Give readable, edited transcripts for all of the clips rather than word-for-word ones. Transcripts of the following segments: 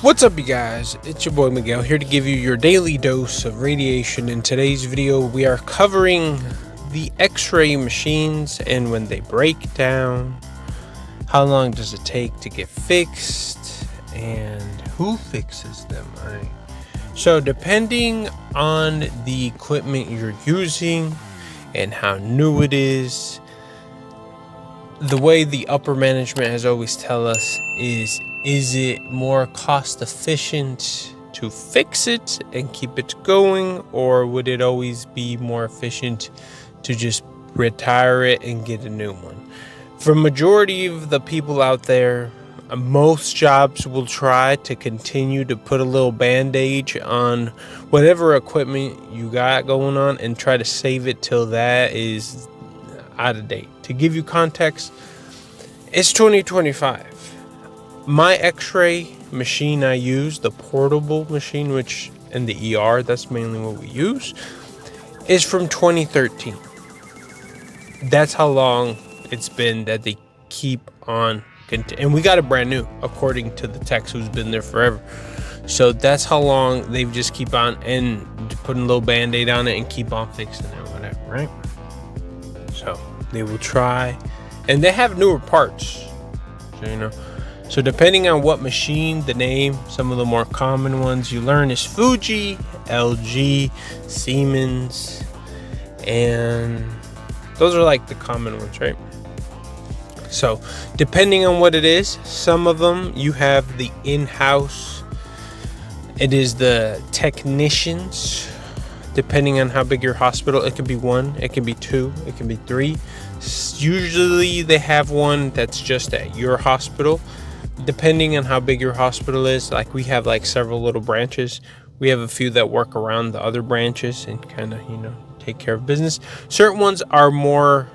What's up, you guys? It's your boy Miguel here to give you your daily dose of radiation. In today's video, we are covering the X-ray machines and when they break down, how long does it take to get fixed, and who fixes them, right? So depending on the equipment you're using and how new it is, the way the upper management has always tell us is it more cost efficient to fix it and keep it going, or would it always be more efficient to just retire it and get a new one? For majority of the people out there, most jobs will try to continue to put a little band-aid on whatever equipment you got going on and try to save it till that is out of date. To give you context, it's 2025. My X-ray machine I use, the portable machine, which in the ER, that's mainly what we use, is from 2013. That's how long it's been that they keep on, and we got it brand new, according to the tech who's been there forever. So that's how long they've just keep on and putting a little band-aid on it and keep on fixing it or whatever, right? So they will try, and they have newer parts, so you know. So depending on what machine, the name, some of the more common ones you learn is Fuji, LG, Siemens, and those are like the common ones, right? So depending on what it is, some of them you have the in-house, it is the technicians. Depending on how big your hospital, it could be one, it can be two, it can be three. Usually they have one that's just at your hospital. Depending on how big your hospital is, like we have like several little branches. We have a few that work around the other branches and kind of, you know, take care of business. Certain ones are more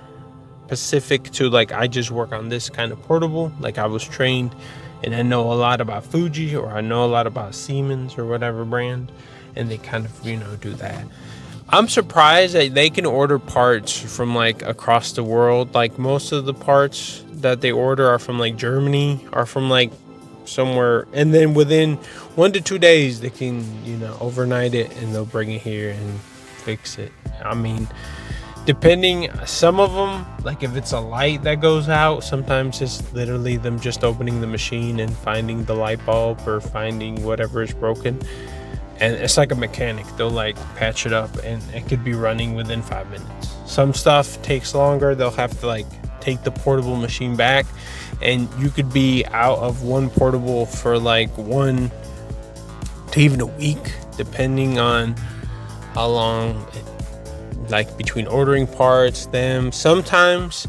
specific to, like, I just work on this kind of portable. Like I was trained and I know a lot about Fuji, or I know a lot about Siemens or whatever brand, and they kind of, you know, do that. I'm surprised that they can order parts from like across the world. Like most of the parts that they order are from like Germany, are from like somewhere, and then within 1 to 2 days they can, you know, overnight it and they'll bring it here and fix it. I mean, depending, some of them, like if it's a light that goes out, sometimes it's literally them just opening the machine and finding the light bulb or finding whatever is broken. And it's like a mechanic, they'll like patch it up and it could be running within 5 minutes. Some stuff takes longer, they'll have to like take the portable machine back, and you could be out of one portable for like 1 to even a week, depending on how long it, like between ordering parts, them. Sometimes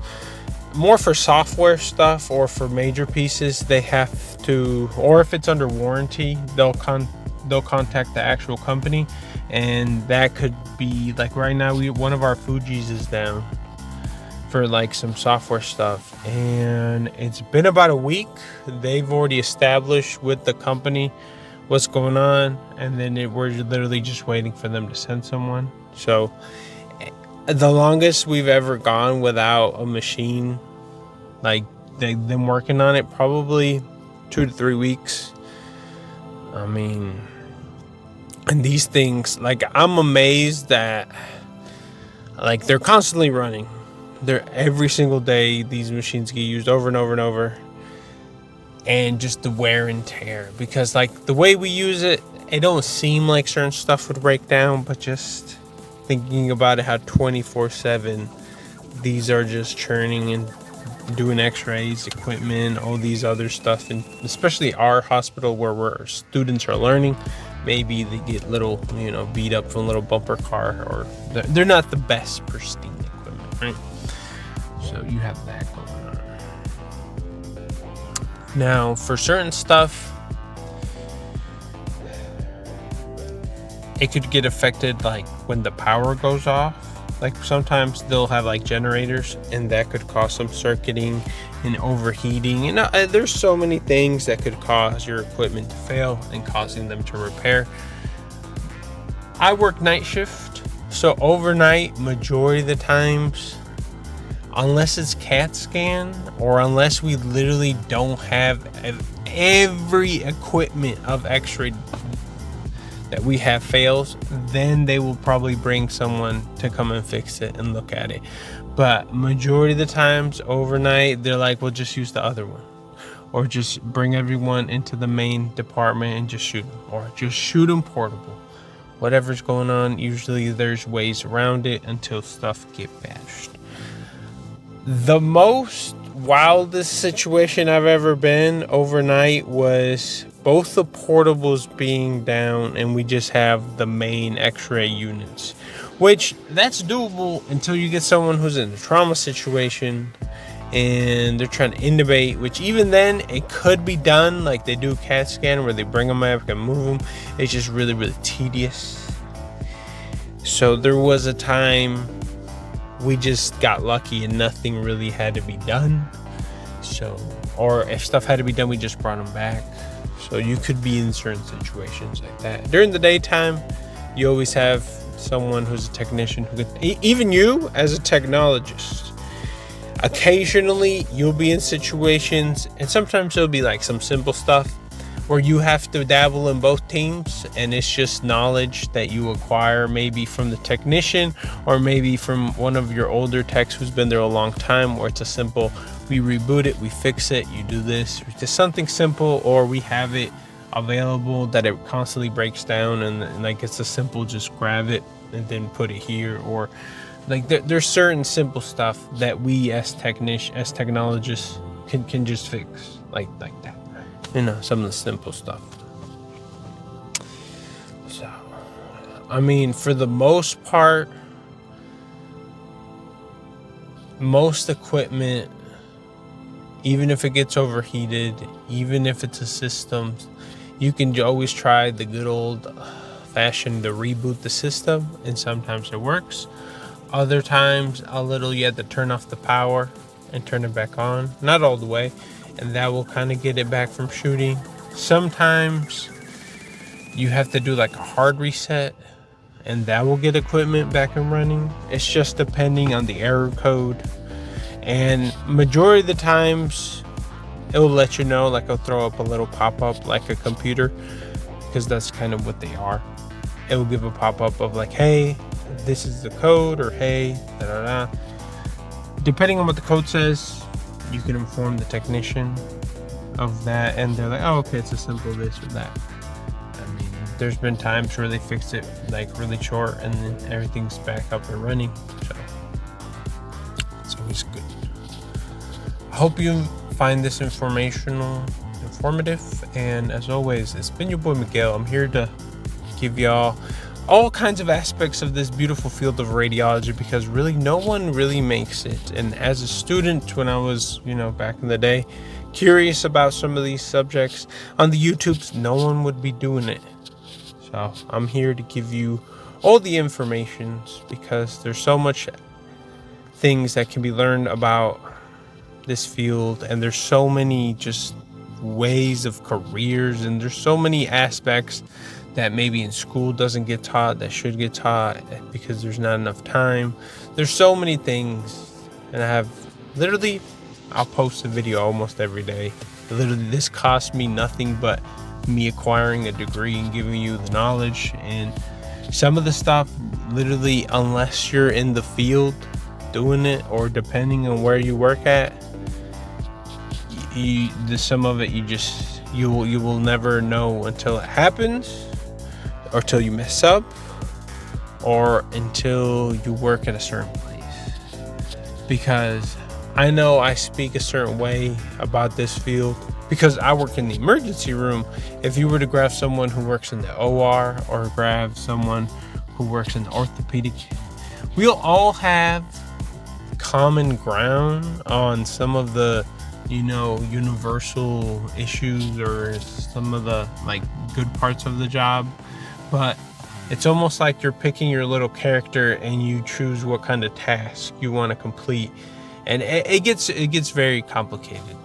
more for software stuff or for major pieces, they have to, or if it's under warranty, they'll contact the actual company, and that could be like right now one of our Fujis is down for like some software stuff, and it's been about a week. They've already established with the company what's going on, and then we're literally just waiting for them to send someone. So the longest we've ever gone without a machine, like them working on it, probably 2 to 3 weeks. I mean, and these things, like, I'm amazed that like they're constantly running. They're every single day, these machines get used over and over and over, and just the wear and tear, because like the way we use it, it don't seem like certain stuff would break down, but just thinking about it, how 24/7 these are just churning and doing x-rays, equipment, all these other stuff. And especially our hospital where students are learning, maybe they get little, you know, beat up from a little bumper car, or they're not the best pristine equipment, right? So you have that going on. Now for certain stuff, it could get affected like when the power goes off. Like sometimes they'll have like generators, and that could cause some circuiting and overheating. You know, there's so many things that could cause your equipment to fail and causing them to repair. I work night shift, so overnight, majority of the times, unless it's CAT scan, or unless we literally don't have every equipment of Xray that we have fails, then they will probably bring someone to come and fix it and look at it. But majority of the times overnight, they're like, we'll just use the other one, or just bring everyone into the main department and just shoot them, or just shoot them portable. Whatever's going on, usually there's ways around it until stuff get bashed. The most wildest situation I've ever been overnight was both the portables being down and we just have the main Xray units, which that's doable until you get someone who's in a trauma situation and they're trying to intubate, which even then it could be done. Like they do a CAT scan where they bring them up and move them. It's just really, really tedious. So there was a time we just got lucky and nothing really had to be done. So, or if stuff had to be done, we just brought them back. So you could be in certain situations like that. During the daytime, you always have someone who's a technician who could, even you as a technologist, occasionally you'll be in situations, and sometimes it'll be like some simple stuff where you have to dabble in both teams, and it's just knowledge that you acquire maybe from the technician or maybe from one of your older techs who's been there a long time, or it's a simple, we reboot it, we fix it, you do this, just something simple, or we have it available that it constantly breaks down, and like it's a simple just grab it and then put it here, or like there's certain simple stuff that we as technologists can just fix like that. You know, some of the simple stuff. So, I mean, for the most part, most equipment, even if it gets overheated, even if it's a system, you can always try the good old fashioned to reboot the system, and sometimes it works. Other times, you have to turn off the power and turn it back on. Not all the way. And that will kind of get it back from shooting. Sometimes you have to do like a hard reset, and that will get equipment back and running. It's just depending on the error code. And majority of the times it will let you know, like it'll throw up a little pop-up like a computer, because that's kind of what they are. It will give a pop-up of like, hey, this is the code, or hey, da-da-da. Depending on what the code says, you can inform the technician of that, and they're like, oh, okay, it's a simple this or that. I mean, there's been times where they fixed it like really short and then everything's back up and running. So it's always good. I hope you find this informative, and as always, it's been your boy Miguel. I'm here to give y'all all kinds of aspects of this beautiful field of radiology, because really no one really makes it. And as a student, when I was, back in the day, curious about some of these subjects on the YouTubes, no one would be doing it. So I'm here to give you all the information, because there's so much things that can be learned about this field, and there's so many just ways of careers, and there's so many aspects that maybe in school doesn't get taught that should get taught because there's not enough time. There's so many things, and I'll post a video almost every day. Literally, this cost me nothing but me acquiring a degree and giving you the knowledge. And some of the stuff, literally, unless you're in the field doing it, or depending on where you work at, some of it you will never know until it happens, or until you mess up, or until you work at a certain place. Because I know I speak a certain way about this field because I work in the emergency room. If you were to grab someone who works in the OR, or grab someone who works in orthopedic, we'll all have common ground on some of the universal issues, or some of the good parts of the job. But it's almost like you're picking your little character and you choose what kind of task you want to complete, and it gets very complicated.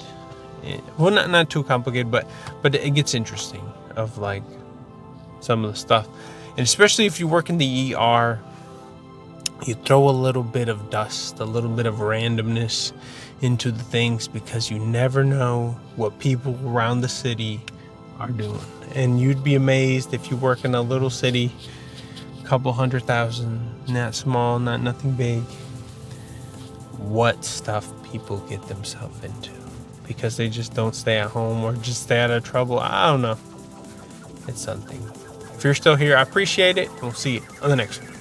Well, not too complicated, but it gets interesting of some of the stuff. And especially if you work in the ER, You throw a little bit of dust, a little bit of randomness into the things, because you never know what people around the city are doing. And you'd be amazed if you work in a little city, a couple 100,000, not small, not nothing big, what stuff people get themselves into because they just don't stay at home or just stay out of trouble. I don't know. It's something. If you're still here, I appreciate it. We'll see you on the next one.